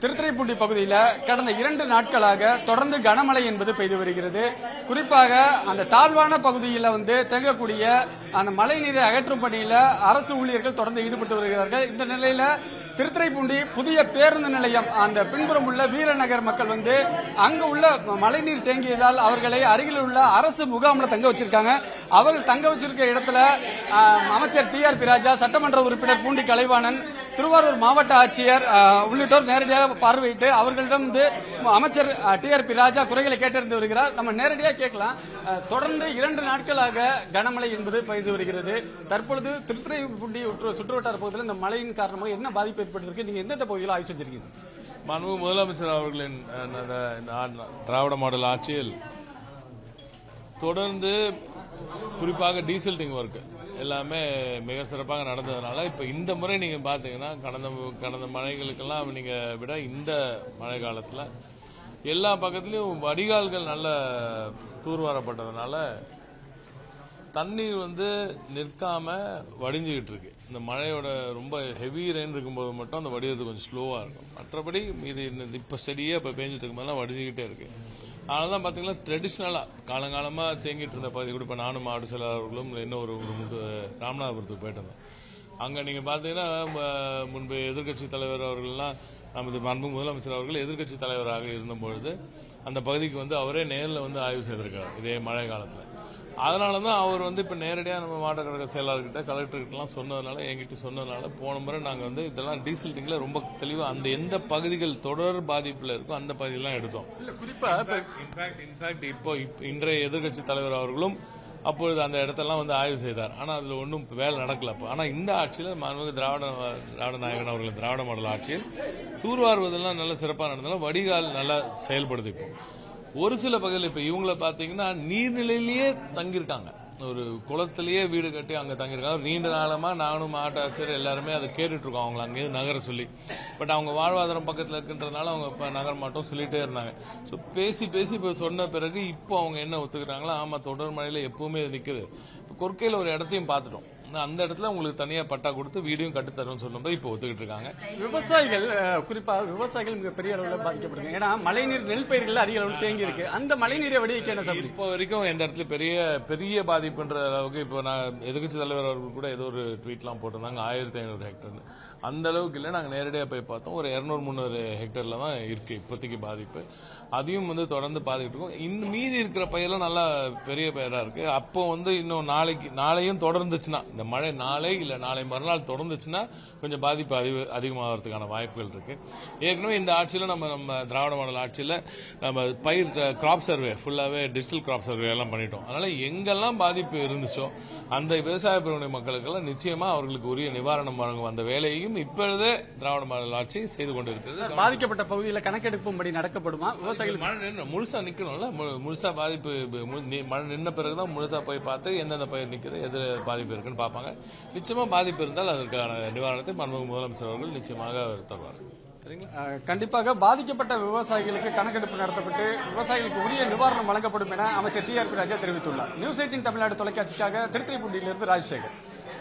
திருத்துறைப்பூண்டி பகுதியில் கடந்த 2 நாட்களாக தொடர்ந்து கனமழை என்பது பெய்து வருகிறது. குறிப்பாக அந்த தாழ்வான பகுதியில் தேங்கக்கூடிய அந்த மழை நீரை அகற்றும் பணியில் அரசு ஊழியர்கள் தொடர்ந்து ஈடுபட்டு வருகிறார்கள். இந்த நிலையில திருத்துறைப்பூண்டி புதிய பேருந்து நிலையம் அந்த பின்புறம் உள்ள வீரநகர் மக்கள் அங்கு உள்ள மழைநீர் தேங்கியதால் அவர்களை அருகில் உள்ள அரசு முகாமில் தங்க வச்சிருக்காங்க. அவர்கள் தங்க வச்சிருக்க இடத்துல அமைச்சர் TRP ராஜா, சட்டமன்ற உறுப்பினர் பூண்டி கலைவாணன், திருவாரூர் மாவட்ட ஆட்சியர் உள்ளிட்டோர் நேரடியாக பார்வையிட்டு அவர்களிடம் அமைச்சர் TRP ராஜா குறைகளை கேட்டறிந்து வருகிறார். நம்ம நேரடியாக கேட்கலாம். தொடர்ந்து 2 நாட்களாக கனமழை என்பது பெய்து வருகிறது. தற்பொழுது திருத்துறைப்பூண்டி சுற்றுவட்டார பகுதியில் இந்த மழையின் காரணமாக என்ன பாதிப்பு ஏற்பட்டிருக்கு? நீங்க எந்தெந்த பகுதியில் ஆய்வு செஞ்சிருக்கீங்க? மாண்புமிகு முதலமைச்சர் அவர்களின் திராவிட மாடல் ஆட்சியில் தொடர்ந்து குறிப்பாக டீசல்டிங் ஒர்க் எல்லாமே மிக சிறப்பாக நடந்ததுனால இப்ப இந்த முறை நீங்க பாத்தீங்கன்னா கடந்த மழைகளுக்கெல்லாம் நீங்க விட இந்த மழை காலத்துல எல்லா பக்கத்திலும் வடிகால்கள் நல்ல தூர்வாரப்பட்டதுனால தண்ணீர் நிற்காம வடிஞ்சுகிட்டு இருக்கு. இந்த மழையோட ரொம்ப ஹெவி ரெயின் இருக்கும்போது மட்டும் அந்த வடிகிறது கொஞ்சம் ஸ்லோவா இருக்கும். மற்றபடி இது இப்ப ஸ்டெடியா இப்ப பேஞ்சிட்டு இருக்கும்போதெல்லாம் வடிஞ்சுக்கிட்டே இருக்கு. அதனாலதான் பாத்தீங்கன்னா ட்ரெடிஷனலா காலங்காலமா தேங்கிட்டு இருந்த பகுதி கூட இப்ப நானும் மாவட்ட செயலாளர்களும் இன்னும் ஒரு ராமநாதபுரத்துக்கு போயிட்டு இருந்தோம். அங்க நீங்க பாத்தீங்கன்னா முன்பு எதிர்க்கட்சி தலைவர் அவர்கள்லாம் நமது மாண்பு முதலமைச்சர் அவர்கள் எதிர்க்கட்சி தலைவராக இருந்தபொழுது அந்த பகுதிக்கு அவரே நேரில் ஆய்வு செய்திருக்காரு இதே மழை காலத்துல. அதனாலதான் அவர் இப்ப நேரடியா நம்ம மாவட்ட கழக செயலாளர்கிட்ட கலெக்டர்கிட்ட சொன்னதுனால என்கிட்ட சொன்னதுனால போன முறை நாங்க இதெல்லாம் டீசல்டிங்ல ரொம்ப தெளிவா அந்த எந்த பகுதிகள் தொடர் பாதிப்புல இருக்கோ அந்த பகுதியெல்லாம் எடுத்தோம். குறிப்பா இன்ஃபேக்ட் இப்போ இன்றைய எதிர்க்கட்சி தலைவர் அவர்களும் அப்பொழுது அந்த இடத்தெல்லாம் ஆய்வு செய்தார். ஆனா அதுல ஒன்றும் வேலை நடக்கல. ஆனா இந்த ஆட்சியில திராவிட நாயகன் அவர்கள் திராவிட மாடல் ஆட்சியில் தூர்வாருவதெல்லாம் நல்ல சிறப்பாக நடந்தாலும் வடிகால் நல்லா செயல்படுது. இப்போ ஒரு சில பகுதியில் இப்ப இவங்கள பாத்தீங்கன்னா நீர்நிலையிலேயே தங்கியிருக்காங்க. ஒரு குளத்திலேயே வீடு கட்டி அங்க தங்கியிருக்காங்க. நீண்ட நாளமா நானும் மாவட்ட ஆட்சியர் எல்லாருமே அதை கேட்டுட்டு இருக்கோம் அவங்களை அங்கேயிருந்து நகர சொல்லி. பட் அவங்க வாழ்வாதாரம் பக்கத்தில் இருக்கின்றதுனால அவங்க இப்ப நகர மாட்டோம் சொல்லிட்டே இருந்தாங்க. ஸோ பேசி இப்ப சொன்ன பிறகு இப்போ அவங்க என்ன ஒத்துக்கிறாங்களா, ஆமா தொடர் மழையில எப்பவுமே நிக்குது. கொர்க்கையில ஒரு இடத்தையும் பார்த்துட்டோம். அந்த இடத்துல உங்களுக்கு தனியா பட்டா கொடுத்து வீடியும் கட்டுத்தரும் சொல்லும்போது இப்போ ஒத்துக்கிட்டு இருக்காங்க. விவசாயிகள் குறிப்பாக விவசாயிகள் மிகப்பெரிய அளவில் பாதிக்கப்படுறாங்க. ஏன்னா மழைநீர் நெல் பயிர்கள் அதிக அளவில் தேங்கி இருக்கு. அந்த மழைநீரை வடிக்க என்ன சார் இப்போ வரைக்கும் எந்த இடத்துல பெரிய பாதிப்புன்ற அளவுக்கு இப்போ நான் எதிர்க்கட்சி தலைவர் அவர்கள் கூட ஏதோ ஒரு ட்வீட்லாம் போட்டிருந்தாங்க 1500 ஹெக்டர். அந்த அளவுக்கு இல்லை. நாங்கள் நேரடியாக போய் பார்த்தோம். ஒரு 200-300 ஹெக்டர்ல தான் இருக்கு இப்போதைக்கு பாதிப்பு. அதையும் தொடர்ந்து பாதிக்கிட்டு இருக்கோம். இன்னும் மீதி இருக்கிற பயிரெல்லாம் நல்லா பெரிய பயிரா இருக்கு. அப்போ இன்னும் நாளையும் தொடர்ந்துச்சுன்னா இந்த மழை நாளை இல்ல நாளை மறுநாள் தொடர்ந்துச்சுன்னா கொஞ்சம் பாதிப்பு அதிகமாகிறதுக்கான வாய்ப்புகள் இருக்கு. ஏற்கனவே இந்த ஆட்சியில நம்ம திராவிட மாடல் ஆட்சியில நம்ம பயிர் கிராப் சர்வே ஃபுல்லாவே டிஜிட்டல் கிராப் சர்வே எல்லாம் பண்ணிட்டோம். அதனால எங்கெல்லாம் பாதிப்பு இருந்துச்சோ அந்த விவசாய பிரிவினை மக்களுக்கெல்லாம் நிச்சயமா அவர்களுக்கு உரிய நிவாரணம் வழங்கும் அந்த வேலையையும் இப்பொழுதே திராவிட மாடல் ஆட்சி செய்து கொண்டிருக்கிறது. பாதிக்கப்பட்ட பகுதியில் கணக்கெடுப்பும்படி நடக்கப்படுமா? விவசாயிகள் மழை முழுசா நிக்கணும்ல, முழுசா பாதிப்பு மழை நின்ன பிறகுதான் முழுசா போய் பார்த்து எந்தெந்த பயிர் நிக்குது எது பாதிப்பு இருக்குன்னு பார்ப்பாங்க. நிச்சயமா பாதிப்பு இருந்தால் அதற்கான நிவாரணத்தை மாண்புமிகு முதலமைச்சர் அவர்கள் நிச்சயமாக தருவார். கண்டிப்பாக பாதிக்கப்பட்ட விவசாயிகளுக்கு கணக்கெடுப்பு நடத்தப்பட்டு விவசாயிகளுக்கு உரிய நிவாரணம் வழங்கப்படும் என அமைச்சர் TRP ராஜா தெரிவித்துள்ளார். நியூஸ் 18 தமிழ்நாடு தொலைக்காட்சிக்காக திருத்துறைப்பூண்டியிலிருந்து ராஜசேகர்.